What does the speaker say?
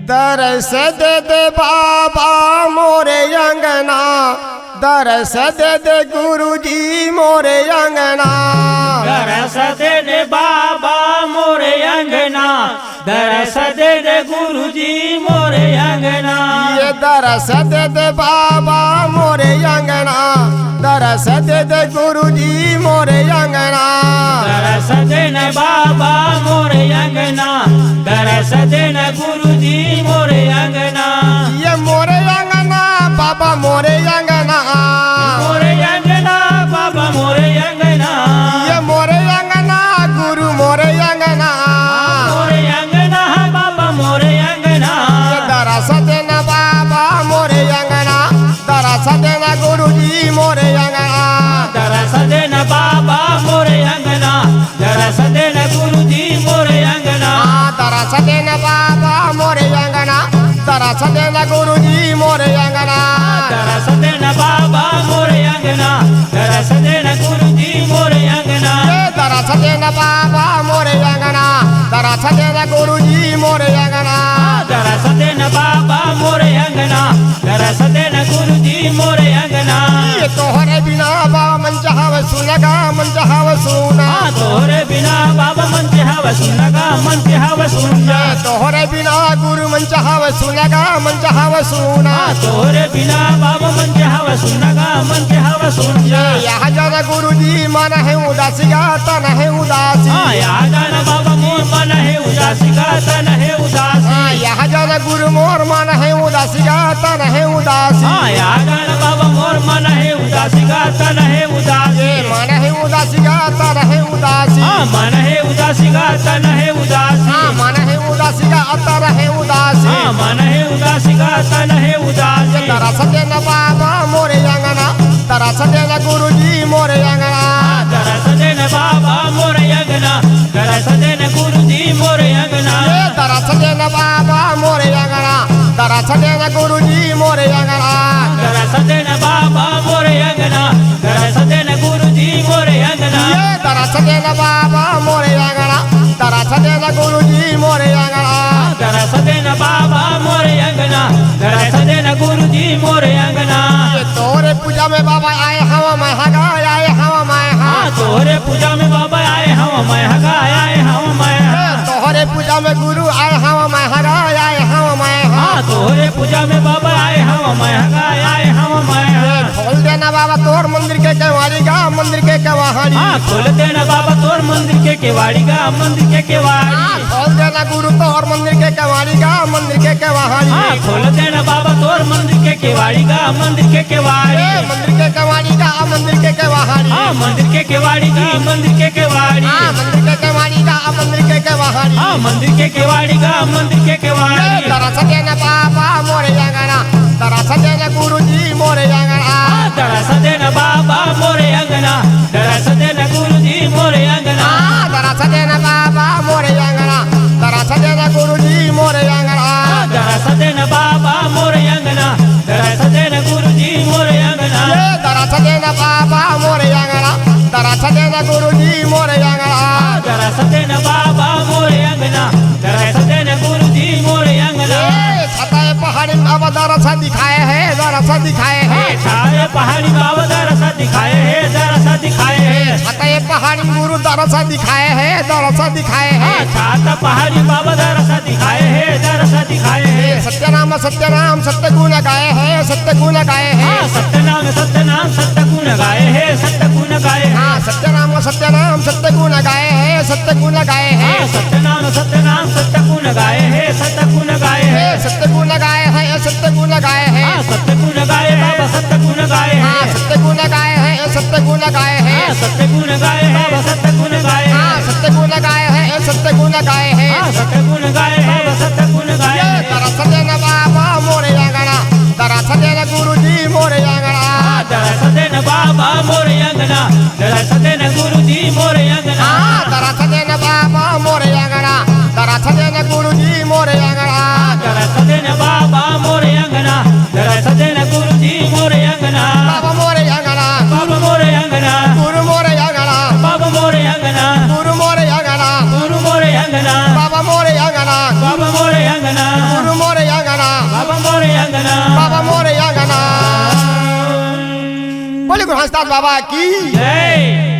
दरस दे दे बाबा मोरे अंगना, दरस दे दे गुरुजी मोरे अंगना। दरस दे दे बाबा मोरे अंगना, दरस दे दे गुरुजी मोरे अंगना। ये दरस दे दे बाबा मोरे अंगना, दरस दे दे गुरुजी मोरे अंगना। दरस दे न बाबा मोरे अंगना, दरस दे न गुरुजी मोरे अंगना। ये मोरे अंगना बाबा मोरे अंगना, मोरे अंगना बाबा मोरे अंगना। ये मोरे अंगना गुरु मोरे अंगना। मोरे अंगना बाबा मोरे अंगना। ये दरस दे न बाबा मोरे अंगना, दरस दे न गुरुजी मोरे अंगना। दरस दे न बाबा मोरे अंगना, दरस दे न गुरुजी मोरे अंगना। दरस दे न बाबा मोरे अंगना, दरस दे न गुरुजी मोरे अंगना। दरस दे न बाबा मोरे अंगना, दरस दे न गुरुजी मोरे अंगना। दरस दे न बाबा मोरे अंगना, दरस दे न गुरुजी मोरे अंगना। दरस दे न बाबा मोरे अंगना, दरस दे न गुरुजी मोरे अंगना। ये तोहरे बिना बाबा मन चाहव सुनगा, मन चाहव सुना। तोहरे बिना बाबा मन चाहव सुनगा, मन चाहव सुनगा। तोहरे बिना गुरु मन चाहव सुनगा, मन चाहव सुना। तोहरे बिना बाबा मन चाहव सुनगा, मन चाहव सुनगा। यह जन गुरुजी मन है उदासी का तन है उदासी। यहाँ जाना बाबा मोर मन है उदासी का तन है उदासी। यह जन गुरु मोर मन है उदासी का तन है उदासी। यहाँ जाना बाबा मोर मन है उदासी का तन है उदासी। मन है उदासी का तन है उदासी। मन है उदासी का तन है उदासी। मन है उदासी का तन है उदासी। मन है उदासी का तन है उदासी। दरस दे न बाबा मोरे अंगना, दरस दे न गुरुजी मोरे अंगना। दरस दे न बाबा मोरे अंगना, दरस दे न गुरुजी मोरे अंगना। दरस दे न बाबा मोरे अंगना, दरस दे न गुरुजी मोरे अंगना। दरस दे न बाबा मोरे अंगना, दरस दे न गुरुजी मोरे अंगना। दरस दे न बाबा मोरे अंगना, दरस दे न गुरुजी मोरे अंगना। दरस दे न बाबा मोरे अंगना, दरस दे न गुरुजी मोरे अंगना। तोरे पूजा में बाबा आए हम मैं हगा, आए हम मैं हाँ। तोहरे पूजा में बाबा आए हम मैं हगा, आए हम मैं हाँ। तोहरे पूजा में गुरु आए हम मैं हगा, आए हम मैं हाँ। तोहरे पूजा में बाबा आए हम मैं हगा, आए हम मैं हाँ। खोल देना बाबा तोर मंदिर के केवाड़ी का, मंदिर के केवाड़ी। खोल देना बाबा तोर मंदिर के केवाड़ी का, मंदिर के केवाड़ी। खोल देना गुरु तोर मंदिर के केवाड़ी का, मंदिर के केवाड़ी। खोल देना बाबा तोर मंदिर के केवाड़ी का, मंदिर के केवाड़ी। मंदिर के केवाड़ी का, मंदिर के केवाड़ी। मंदिर के केवाड़ी का, मंदिर के केवाड़ी। मंदिर के केवाड़ी का, मंदिर के केवाड़ी। मंदिर के केवाड़ी का, मंदिर के केवाड़ी। दरस दे न बाबा मोरे अंगना, दरस दे न गुरुजी मोरे अंगना। दरस दे न बाबा मोरे अंगना, दरस दे न गुरुजी मोरे अंगना। दरस दे न बाबा मोरे अंगना, दरस दे न गुरुजी मोरे अंगना। दरस दे न बाबा मोरे अंगना, दरस दे न गुरुजी मोरे अंगना। दरस दे न बाबा मोरे अंगना, दरस दे न गुरुजी मोरे अंगना। दरस दे न बाबा मोरे अंगना, दरस दे न गुरुजी मोरे अंगना। छताए पहाड़ी बाबा दरस दिखाए है, दरस दिखाए है। छाए पहाड़ी बाबा दरस दिखाए है, दरस दिखाए है। छताए पहाड़ी गुरु दरस दिखाए है, दरस दिखाए है। छाता पहाड़ी बाबा दरस दिखाए है, दरस दिखाए है। सत्यनाम सत्यनाम सत्य गुण गाए है, सत्य गुण गाए है। सत्यनाम सत्यनाम सत्य गुण गाए है, सत्य गुण गाए है। सत्यनाम सत्यनाम सत्य गुण गाए है, सत्य गुण गाए है। सत्यनाम सत्यनाम सत्य गुण गाए है, सत्य गुण गाए है। सत्य गुण गाए है, सत्य गुण गाए है। सत्य गुण गाए बाबा सत्य गुण गाए है। सत्य गुण गाए है, सत्य गुण गाए है। सत्य गुण गाए बाबा सत्य गुण गाए है। सत्य गुण गाए है, सत्य गुण गाए है। सत्य गुण गाए बाबा सत्य गुण गाए है। दरस दे न बाबा मोरे अंगना, दरस दे न गुरुजी मोरे अंगना। दरस दे न बाबा मोरे अंगना, दरस दे न गुरुजी मोरे अंगना। दरस दे न बाबा मोरे अंगना, दरस दे न गुरुजी मोरे अंगना। दरस दे न बाबा मोरे अंगना, दरस दे न गुरुजी मोरे अंगना। बाबा मोरे अंगना, बाबा मोरे अंगना। गुरु मोरे अंगना, बाबा मोरे अंगना। गुरु मोरे अंगना, गुरु मोरे अंगना। बाबा मोरे अंगना, बाबा मोरे अंगना। गुरु मोरे अंगना बाबा मोरे अंगना। बोले गुरु हंसदास बाबा की जय।